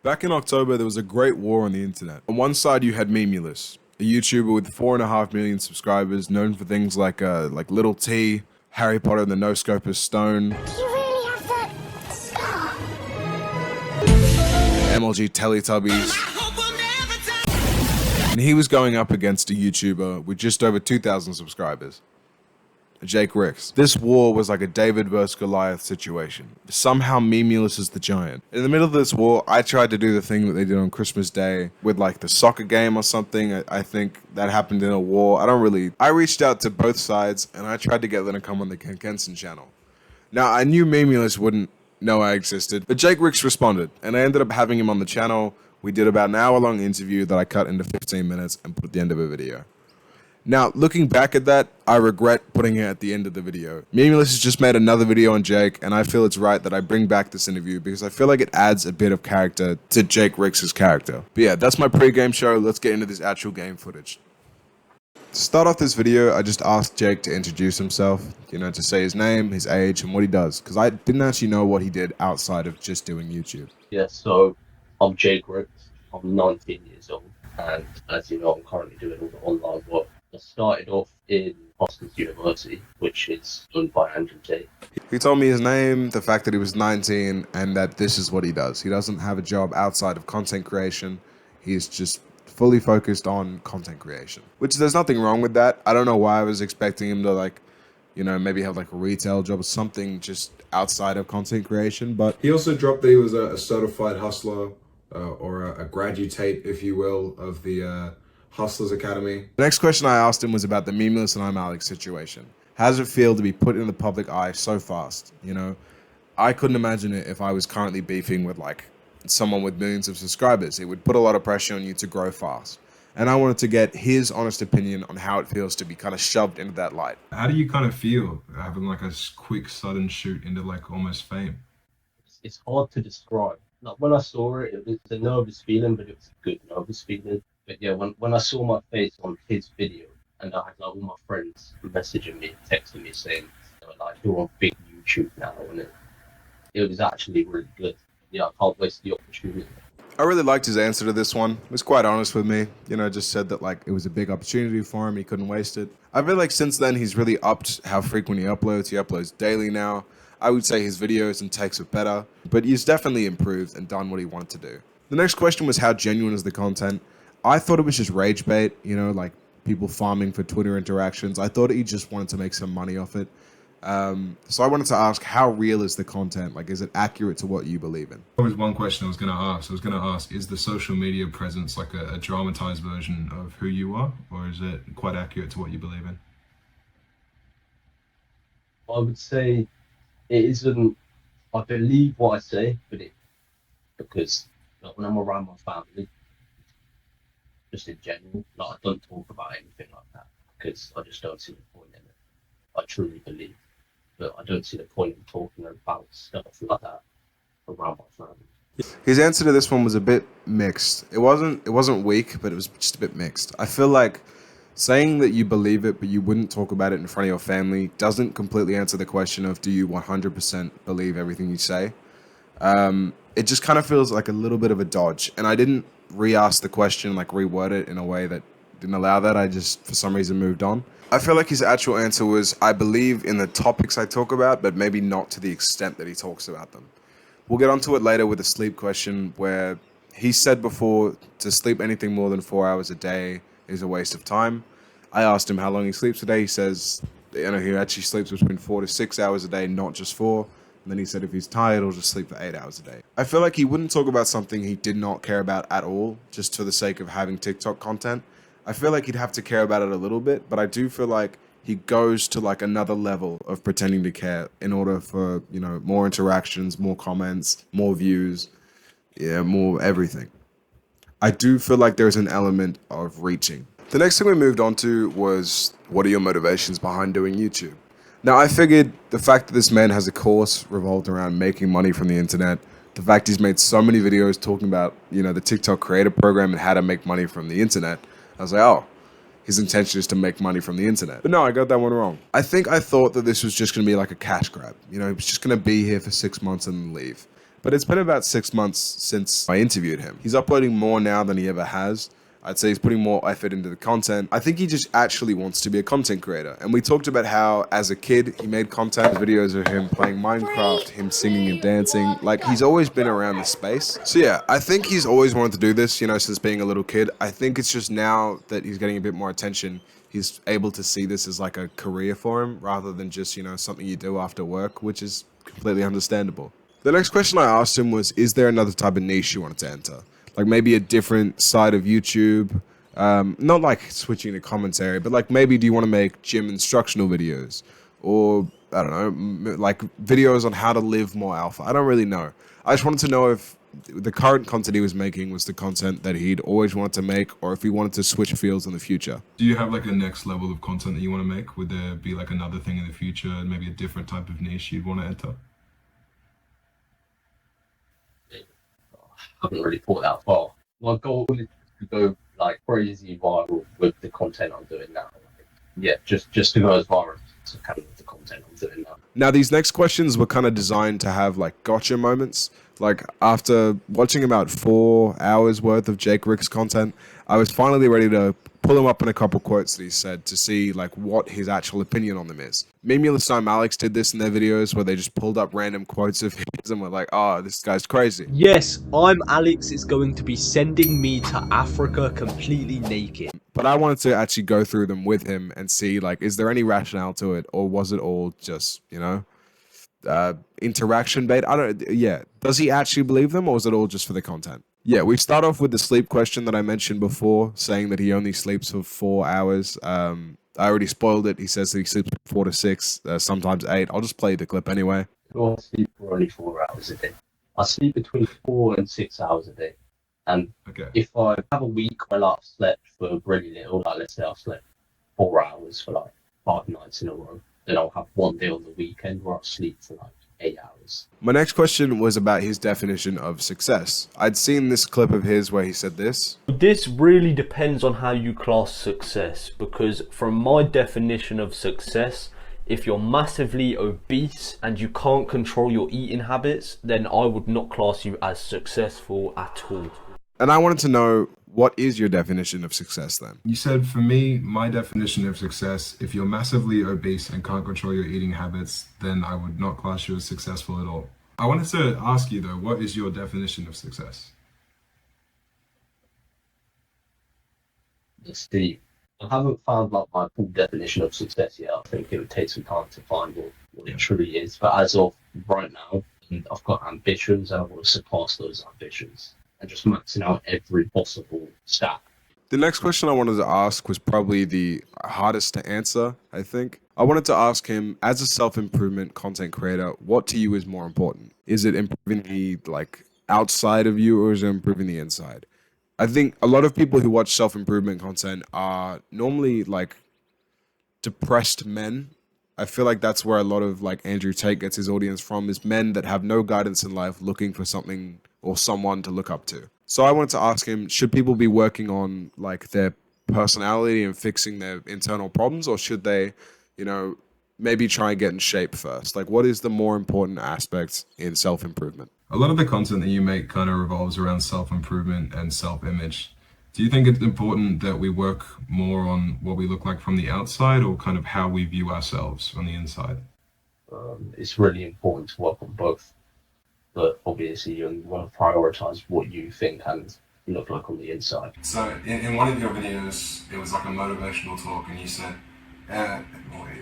Back in October, there was a great war on the internet. On one side, you had Memeulouses, a YouTuber with 4.5 million subscribers, known for things like Little T, Harry Potter and the No Scope of Stone, Do you really have that scar? MLG Teletubbies. And he was going up against a YouTuber with just over 2,000 subscribers, Jake Ricks. This war was like a David versus Goliath situation. Somehow Memeulouses is the giant. In the middle of this war, I tried to do the thing that they did on Christmas Day with like the soccer game or something. I think that happened in a war. I reached out to both sides and I tried to get them to come on the KenTeeVee channel. Now, I knew Memeulouses wouldn't know I existed, but Jake Ricks responded and I ended up having him on the channel. We did about an hour-long interview that I cut into 15 minutes and put at the end of a video. Now, looking back at that, I regret putting it at the end of the video. Memeulouses has just made another video on Jake, and I feel it's right that I bring back this interview because I feel like it adds a bit of character to Jake Ricks' character. But yeah, that's my pre-game show. Let's get into this actual game footage. To start off this video, I just asked Jake to introduce himself, to say his name, his age, and what he does, because I didn't actually know what he did outside of just doing YouTube. Yeah, so I'm Jake Ricks. I'm 19 years old, and as you know, I'm currently doing all the online work. I started off in Boston University, which is done by Andrew Tate. He told me his name, the fact that he was 19, and that this is what he does. He doesn't have a job outside of content creation. He's just fully focused on content creation, which there's nothing wrong with that. I don't know why I was expecting him to maybe have like a retail job or something just outside of content creation. But he also dropped that he was a certified hustler or a graduate, if you will, of the Hustlers Academy. The next question I asked him was about the Memeulouses and I'm Alex situation. How does it feel to be put in the public eye so fast? I couldn't imagine it if I was currently beefing with like someone with millions of subscribers. It would put a lot of pressure on you to grow fast. And I wanted to get his honest opinion on how it feels to be kind of shoved into that light. How do you kind of feel having like a quick sudden shoot into like almost fame? It's hard to describe. Like when I saw it, it was a nervous feeling, but it was a good nervous feeling. But yeah, when I saw my face on his video, and I had like all my friends messaging me, texting me saying, you're on big YouTube now, and it was actually really good. Yeah, I can't waste the opportunity. I really liked his answer to this one. He was quite honest with me. Just said that like it was a big opportunity for him. He couldn't waste it. I feel like since then he's really upped how frequent he uploads. He uploads daily now. I would say his videos and takes are better, but he's definitely improved and done what he wanted to do. The next question was how genuine is the content? I thought it was just rage bait, like people farming for Twitter interactions. I thought he just wanted to make some money off it. So I wanted to ask, how real is the content? Like, is it accurate to what you believe in? There was one question I was going to ask. Is the social media presence like a dramatized version of who you are, or is it quite accurate to what you believe in? I would say it isn't. I believe what I say, because when I'm around my family, just in general, I don't talk about anything like that because I just don't see the point in it. I truly believe, but I don't see the point in talking about stuff like that around my family. His answer to this one was a bit mixed. It wasn't weak, but it was just a bit mixed. I feel like saying that you believe it, but you wouldn't talk about it in front of your family doesn't completely answer the question of do you 100% believe everything you say. It just kind of feels like a little bit of a dodge, and I didn't re-ask the question, reword it in a way that didn't allow that. I just, for some reason, moved on. I feel like his actual answer was, I believe in the topics I talk about, but maybe not to the extent that he talks about them. We'll get onto it later with a sleep question, where he said before to sleep anything more than 4 hours a day is a waste of time. I asked him how long he sleeps a day. He says, he actually sleeps between 4 to 6 hours a day, not just 4. And then he said if he's tired, he'll just sleep for 8 hours a day. I feel like he wouldn't talk about something he did not care about at all, just for the sake of having TikTok content. I feel like he'd have to care about it a little bit, but I do feel like he goes to another level of pretending to care in order for, more interactions, more comments, more views, more everything. I do feel like there's an element of reaching. The next thing we moved on to was, what are your motivations behind doing YouTube? Now, I figured the fact that this man has a course revolved around making money from the internet, the fact he's made so many videos talking about, the TikTok creator program and how to make money from the internet, I was like, oh, his intention is to make money from the internet. But no, I got that one wrong. I thought that this was just going to be like a cash grab. He was just going to be here for 6 months and then leave. but it's been about 6 months since I interviewed him. He's uploading more now than he ever has. I'd say he's putting more effort into the content. I think he just actually wants to be a content creator. And we talked about how, as a kid, he made content videos of him playing Minecraft, him singing and dancing. Like, he's always been around the space. So yeah, I think he's always wanted to do this, you know, since being a little kid. I think it's just now that he's getting a bit more attention, he's able to see this as like a career for him, rather than just, you know, something you do after work, which is completely understandable. The next question I asked him was, is there another type of niche you wanted to enter? Like maybe a different side of YouTube, not like switching to commentary, but like maybe do you want to make gym instructional videos, or I don't know, like videos on how to live more alpha? I don't really know. I just wanted to know if the current content he was making was the content that he'd always wanted to make, or if he wanted to switch fields in the future. Do you have like a next level of content that you want to make? Would there be like another thing in the future, maybe a different type of niche you'd want to enter? I haven't really thought that far. My goal is to go like crazy viral with the content I'm doing now. Yeah, just to go as viral as I can with the content I'm doing now. Now, these next questions were kind of designed to have like gotcha moments. Like after watching about 4 hours worth of Jake Rick's content, I was finally ready to pull him up in a couple quotes that he said to see like what his actual opinion on them is. Memeulouses and Alex did this in their videos where they just pulled up random quotes of his and were like, oh, this guy's crazy. Yes, I'm Alex is going to be sending me to Africa completely naked. But I wanted to actually go through them with him and see like, is there any rationale to it, or was it all just, you know, interaction bait? Yeah. Does he actually believe them, or was it all just for the content? Yeah, we start off with the sleep question that I mentioned before, saying that he only sleeps for 4 hours. I already spoiled it. He says that he sleeps 4 to 6, sometimes 8. I'll just play the clip anyway. I sleep for only 4 hours a day. I sleep between 4 and 6 hours a day. And if I have a week where I've slept for really little, like let's say I've slept 4 hours for like 5 nights in a row, then I'll have one day on the weekend where I sleep for like 8 hours. My next question was about his definition of success. I'd seen this clip of his where he said this. This really depends on how you class success, because from my definition of success, if you're massively obese and you can't control your eating habits, then I would not class you as successful at all. And I wanted to know, what is your definition of success then? You said, for me, my definition of success, if you're massively obese and can't control your eating habits, then I would not class you as successful at all. I wanted to ask you though, what is your definition of success? It's deep. I haven't found like my full definition of success yet. I think it would take some time to find what it truly is. But as of right now, I've got ambitions and I want to surpass those ambitions and just maxing out every possible stat. The next question I wanted to ask was probably the hardest to answer, I think. I wanted to ask him, as a self-improvement content creator, what to you is more important? Is it improving the like outside of you, or is it improving the inside? I think a lot of people who watch self-improvement content are normally like depressed men. I feel like that's where a lot of like Andrew Tate gets his audience from, is men that have no guidance in life looking for something or someone to look up to. So I wanted to ask him, should people be working on like their personality and fixing their internal problems, or should they, you know, maybe try and get in shape first? Like, what is the more important aspect in self-improvement? A lot of the content that you make kind of revolves around self-improvement and self-image. Do you think it's important that we work more on what we look like from the outside, or kind of how we view ourselves on the inside? It's really important to work on both. But obviously you want to prioritize what you think and look like on the inside. So in one of your videos, it was like a motivational talk, and you said, I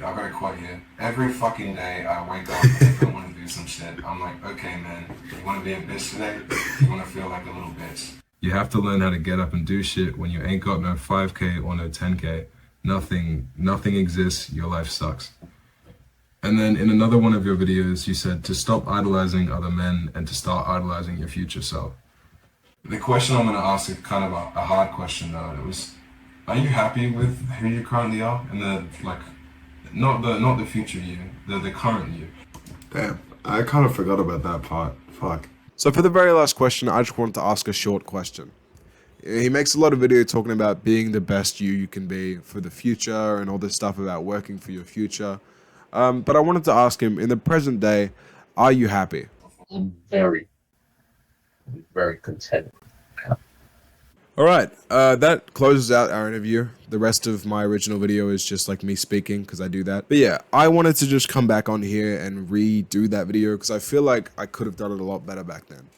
got a quote here, every fucking day I wake up and I want to do some shit. I'm like, okay man, you want to be a bitch today? You want to feel like a little bitch? You have to learn how to get up and do shit when you ain't got no 5K or no 10K. Nothing exists, your life sucks. And then in another one of your videos, you said to stop idolizing other men and to start idolizing your future self. The question I'm going to ask is kind of a hard question though. It was, are you happy with who you currently are? And the like, not the future you, the current you. Damn, I kind of forgot about that part. Fuck. So for the very last question, I just wanted to ask a short question. He makes a lot of video talking about being the best you can be for the future and all this stuff about working for your future. But I wanted to ask him, in the present day, are you happy? I'm very, very content. All right, that closes out our interview. The rest of my original video is just like me speaking because I do that. But yeah, I wanted to just come back on here and redo that video because I feel like I could have done it a lot better back then.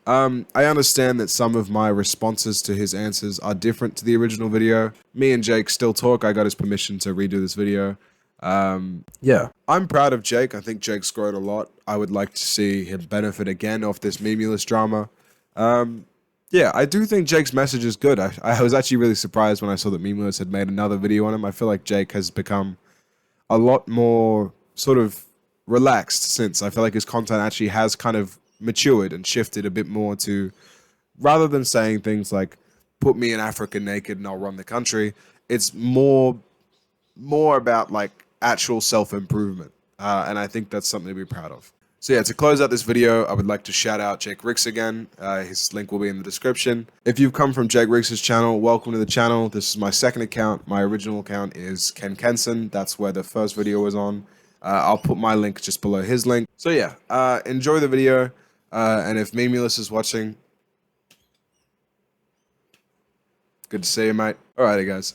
I understand that some of my responses to his answers are different to the original video. Me and Jake still talk. I got his permission to redo this video. Yeah, I'm proud of Jake. I think Jake's grown a lot. I would like to see him benefit again off this Memeulouses drama. Yeah, I do think Jake's message is good. I was actually really surprised when I saw that Memeulouses had made another video on him. I feel like Jake has become a lot more sort of relaxed since. I feel like his content actually has kind of matured and shifted a bit more to, rather than saying things like, put me in Africa naked and I'll run the country, it's more about like actual self-improvement. And I think that's something to be proud of. So yeah, to close out this video, I would like to shout out Jake Ricks again. His link will be in the description. If you've come from Jake Ricks' channel, welcome to the channel. This is my second account. My original account is Ken Kenson. That's where the first video was on. I'll put my link just below his link. So yeah, enjoy the video. And if Memeulouses is watching, good to see you, mate. Alrighty, guys.